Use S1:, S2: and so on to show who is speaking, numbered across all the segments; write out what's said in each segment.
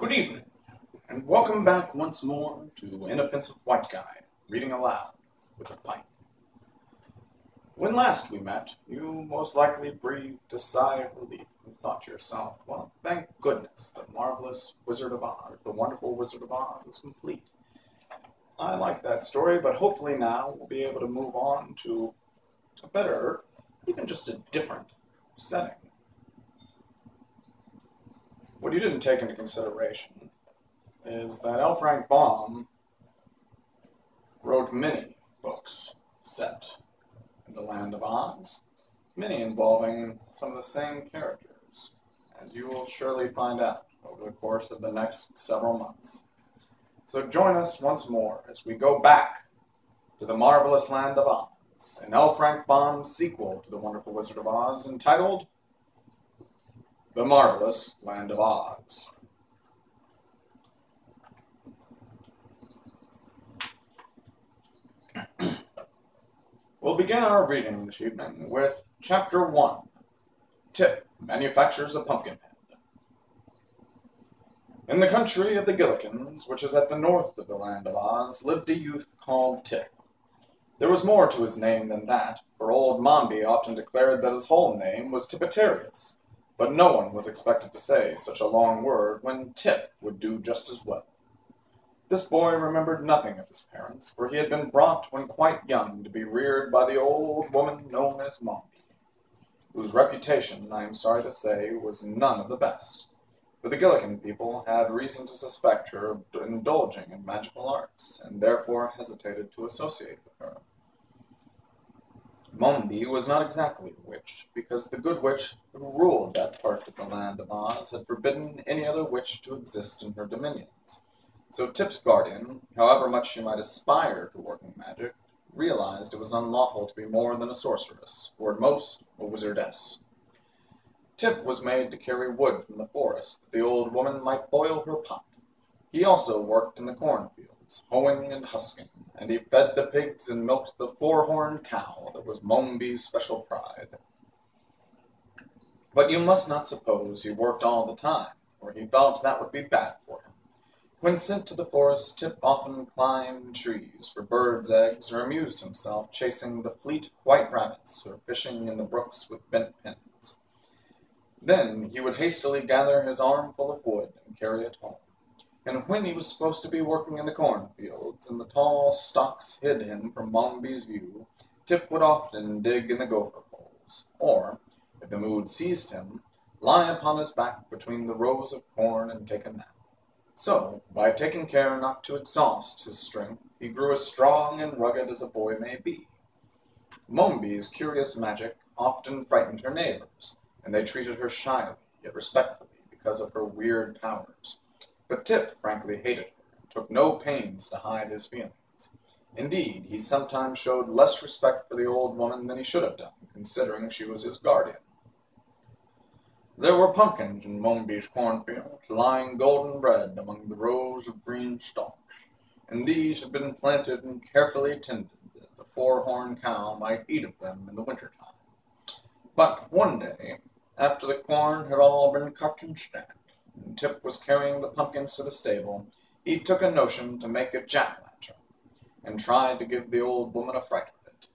S1: Good evening, and welcome back once more to Inoffensive White Guy, reading aloud with a pipe. When last we met, you most likely breathed a sigh of relief and thought to yourself, well, thank goodness the marvelous Wizard of Oz, the wonderful Wizard of Oz is complete. I like that story, but hopefully now we'll be able to move on to a better, even just a different setting. What you didn't take into consideration is that L. Frank Baum wrote many books set in the land of Oz, many involving some of the same characters, as you will surely find out over the course of the next several months. So join us once more as we go back to the marvelous land of Oz, in L. Frank Baum's sequel to The Wonderful Wizard of Oz, entitled The Marvelous Land of Oz. We'll begin our reading this evening with Chapter 1, Tip Manufactures a Pumpkinhead. In the country of the Gillikins, which is at the north of the land of Oz, lived a youth called Tip. There was more to his name than that, for old Mombi often declared that his whole name was Tipitarius, but no one was expected to say such a long word when Tip would do just as well. This boy remembered nothing of his parents, for he had been brought when quite young to be reared by the old woman known as Mombi, whose reputation, I am sorry to say, was none of the best, for the Gillikin people had reason to suspect her of indulging in magical arts, and therefore hesitated to associate with her. Mombi was not exactly a witch, because the good witch who ruled that part of the land of Oz had forbidden any other witch to exist in her dominions. So Tip's guardian, however much she might aspire to working magic, realized it was unlawful to be more than a sorceress, or at most a wizardess. Tip was made to carry wood from the forest that the old woman might boil her pot. He also worked in the cornfields, hoeing and husking, and he fed the pigs and milked the four-horned cow that was Mombi's special pride. But you must not suppose he worked all the time, for he felt that would be bad for him. When sent to the forest, Tip often climbed trees for birds' eggs, or amused himself chasing the fleet white rabbits, or fishing in the brooks with bent pins. Then he would hastily gather his armful of wood and carry it home. And when he was supposed to be working in the cornfields, and the tall stalks hid him from Mombi's view, Tip would often dig in the gopher holes, or, if the mood seized him, lie upon his back between the rows of corn and take a nap. So, by taking care not to exhaust his strength, he grew as strong and rugged as a boy may be. Mombi's curious magic often frightened her neighbors, and they treated her shyly, yet respectfully, because of her weird powers. But Tip frankly hated her, and took no pains to hide his feelings. Indeed, he sometimes showed less respect for the old woman than he should have done, considering she was his guardian. There were pumpkins in Mombi's cornfields, lying golden red among the rows of green stalks, and these had been planted and carefully tended that the four-horned cow might eat of them in the winter time. But one day, after the corn had all been cut and stacked, and Tip was carrying the pumpkins to the stable, he took a notion to make a jack-o'-lantern, and tried to give the old woman a fright with it.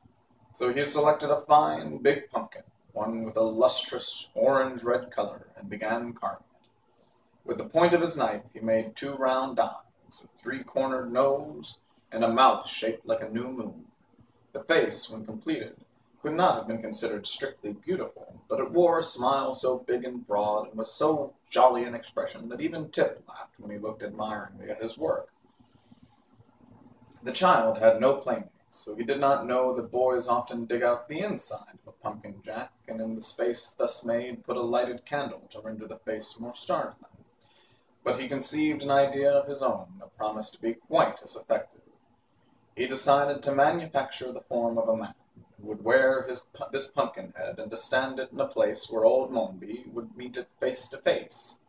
S1: So he selected a fine, big pumpkin, one with a lustrous orange-red color, and began carving it. With the point of his knife he made two round eyes, a three-cornered nose, and a mouth shaped like a new moon. The face, when completed, could not have been considered strictly beautiful, but it wore a smile so big and broad, and was so jolly an expression, that even Tip laughed when he looked admiringly at his work. The child had no playmates, so he did not know that boys often dig out the inside of a pumpkin jack, and in the space thus made put a lighted candle to render the face more startling. But he conceived an idea of his own that promised to be quite as effective. He decided to manufacture the form of a man, who would wear this pumpkin head, and to stand it in a place where old Mombi would meet it face to face.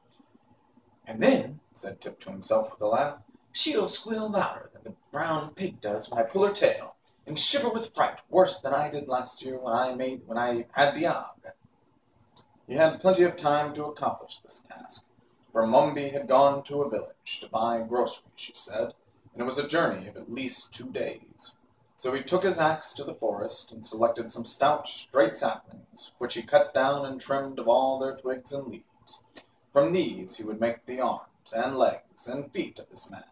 S1: "And then," said Tip to himself with a laugh, "she'll squeal louder than the brown pig does when I pull her tail, and shiver with fright worse than I did last year when I had the ague." He had plenty of time to accomplish this task, for Mombi had gone to a village to buy groceries, she said, and it was a journey of at least 2 days. So he took his axe to the forest and selected some stout, straight saplings, which he cut down and trimmed of all their twigs and leaves. From these he would make the arms and legs and feet of his man.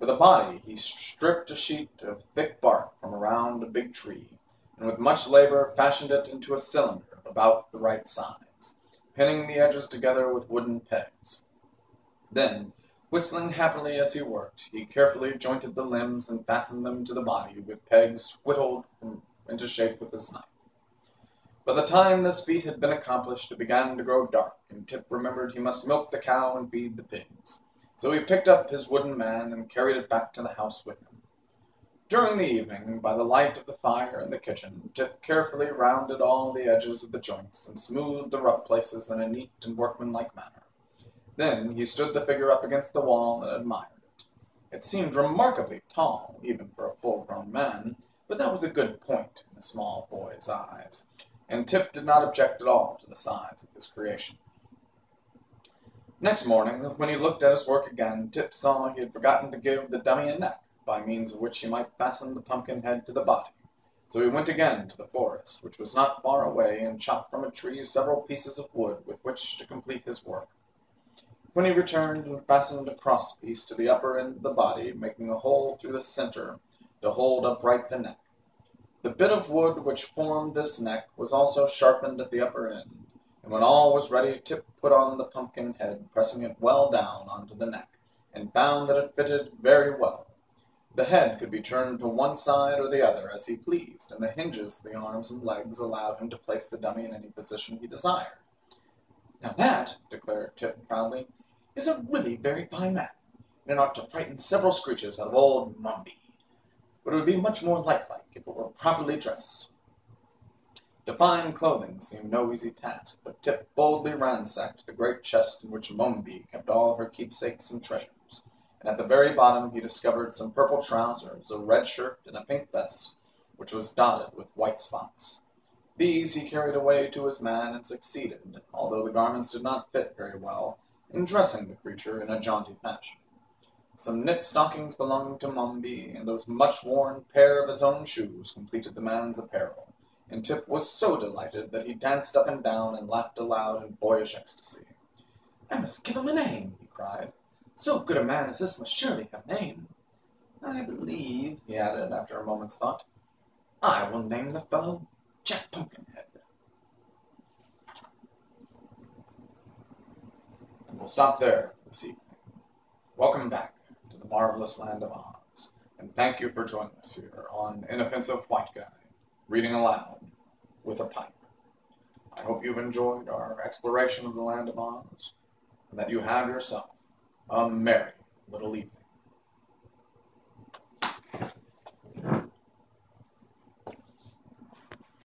S1: For the body he stripped a sheet of thick bark from around a big tree, and with much labor fashioned it into a cylinder of about the right size, pinning the edges together with wooden pegs. Then, whistling happily as he worked, he carefully jointed the limbs and fastened them to the body with pegs whittled into shape with his knife. By the time this feat had been accomplished, it began to grow dark, and Tip remembered he must milk the cow and feed the pigs. So he picked up his wooden man and carried it back to the house with him. During the evening, by the light of the fire in the kitchen, Tip carefully rounded all the edges of the joints and smoothed the rough places in a neat and workmanlike manner. Then he stood the figure up against the wall and admired it. It seemed remarkably tall, even for a full-grown man, but that was a good point in a small boy's eyes, and Tip did not object at all to the size of his creation. Next morning, when he looked at his work again, Tip saw he had forgotten to give the dummy a neck, by means of which he might fasten the pumpkin head to the body. So he went again to the forest, which was not far away, and chopped from a tree several pieces of wood with which to complete his work. When he returned and fastened a cross-piece to the upper end of the body, making a hole through the center to hold upright the neck. The bit of wood which formed this neck was also sharpened at the upper end, and when all was ready, Tip put on the pumpkin head, pressing it well down onto the neck, and found that it fitted very well. The head could be turned to one side or the other as he pleased, and the hinges of the arms and legs allowed him to place the dummy in any position he desired. "Now that," declared Tip proudly, "is a really very fine man, and it ought to frighten several screeches out of old Mombi. But it would be much more lifelike if it were properly dressed." To find clothing seemed no easy task, but Tip boldly ransacked the great chest in which Mombi kept all her keepsakes and treasures, and at the very bottom he discovered some purple trousers, a red shirt, and a pink vest, which was dotted with white spots. These he carried away to his man and succeeded, although the garments did not fit very well, in dressing the creature in a jaunty fashion. Some knit stockings belonging to Mombi, and a much-worn pair of his own shoes completed the man's apparel, and Tip was so delighted that he danced up and down and laughed aloud in boyish ecstasy. "I must give him a name," he cried. "So good a man as this must surely have a name. I believe," he added, after a moment's thought, "I will name the fellow Jack Pumpkinhead." And we'll stop there this evening. Welcome back to the marvelous land of Oz, and thank you for joining us here on Inoffensive White Guy, reading aloud with a pipe. I hope you've enjoyed our exploration of the land of Oz, and that you have yourself a merry little evening.